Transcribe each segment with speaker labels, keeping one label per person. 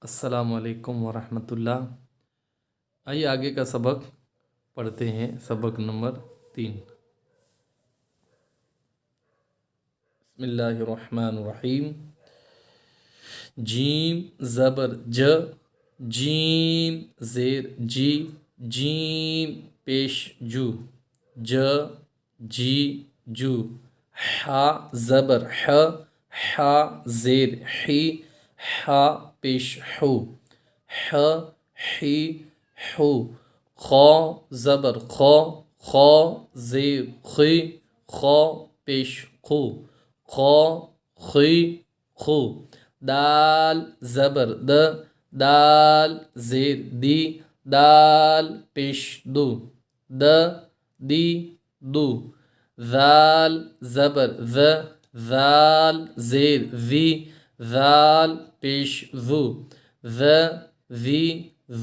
Speaker 1: السلام علیکم ورحمۃ اللہ۔ آئیے آگے کا سبق پڑھتے ہیں، سبق نمبر 3۔ بسم اللہ الرحمن الرحیم۔ جیم زبر ج، جیم زیر جی، جیم پیش جو، ج جی جو۔ ح زبر ح، ح زیر حی، ح پیش حو، ح حی حو۔ خ زبر خ، خ زیر خی، خ پیش خو، خ خی خو۔ دال زبر د، دال زیر دی، دال پیش دو، د دی دو۔ ذال زبر ذ، ذال زیر ذی، ذال پیش ذو، ذ ذی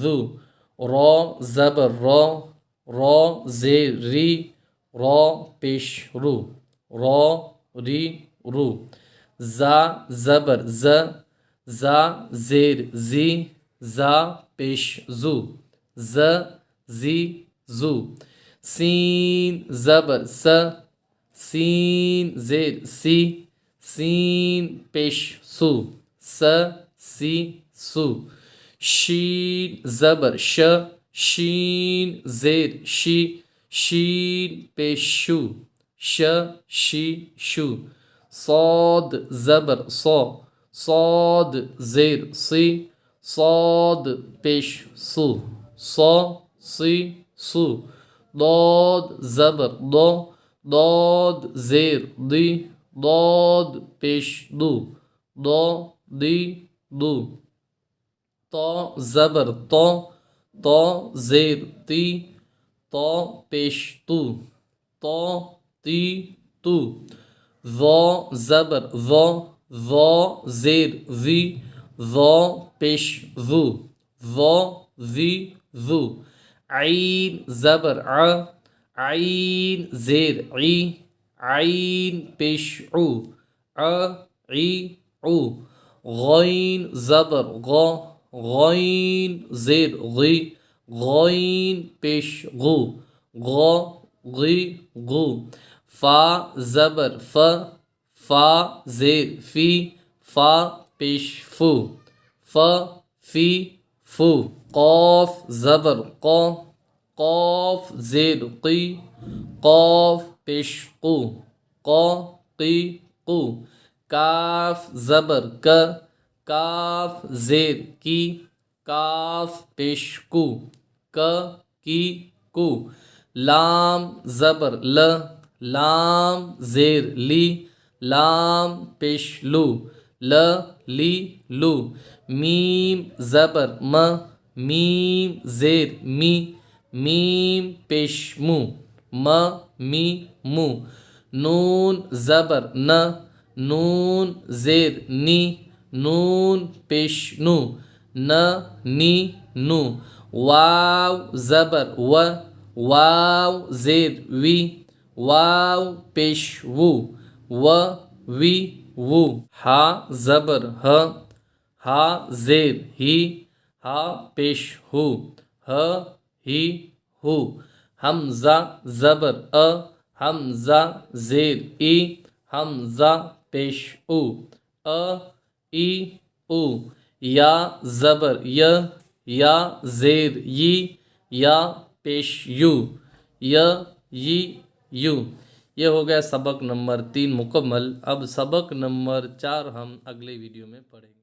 Speaker 1: ذو۔ را زبر را، را زیر ری، را پیش رو، را ری رو۔ زا زبر ز، زا زیر زی، زا پیش زو، ز زی زو۔ سین زبر س، سین زیر سی، سین پیش سو، س سی سو۔ شین زبر ش، شین زیر شی، شین پیش شو، ش شی شو۔ صاد زبر صا، صاد زیر سی، صاد پیش سو، صا سی سو۔ ضاد زبر ضا، ضاد زیر دی، ضاد پیش دو، ضا دی دو۔ طا زبر طا، طا زیر تی، طا پیش تو، طا تی تو۔ ظا زبر ظا، ظا زیر ذی، ظا پیش ذو، ظا ذی ذو۔ عین زبر ع، عین زیر عی، عین پیش عو، ع عی عو۔ غین زبر غا، غین زیر غی، غین پیش غو، غا غی غو۔ فا زبر ف، فا زیر فی، فا پیش فو، ف فی فو۔ قاف زبر قا، قاف زیر قی، قاف پیش قو، قا قی قو۔ کاف زبر ک، کاف زیر کی، کاف پیش کو، ک کی کو۔ لام زبر ل، لام زیر لی، لام پیش لو، ل لی لو۔ میم زبر م، میم زیر می، میم پیش مو، م می مو۔ نون زبر ن، نون زیر نی، نون پیش نو، ن نی نو۔ واو زبر و، واو زیر وی، واو پیش وو، و وی وو۔ ح زبر ہ، ہ زیر ہی، ہ پیش ہو، ہ ہی ہو۔ حمزہ زبر ا، حمزہ زیر ای، حمزہ پیش او، ا ای او۔ یا زبر ی، یا زیر یی، یا پیش یو، ی یی یو۔ یہ ہو گیا سبق نمبر 3 مکمل۔ اب سبق نمبر 4 ہم اگلے ویڈیو میں پڑھیں گے۔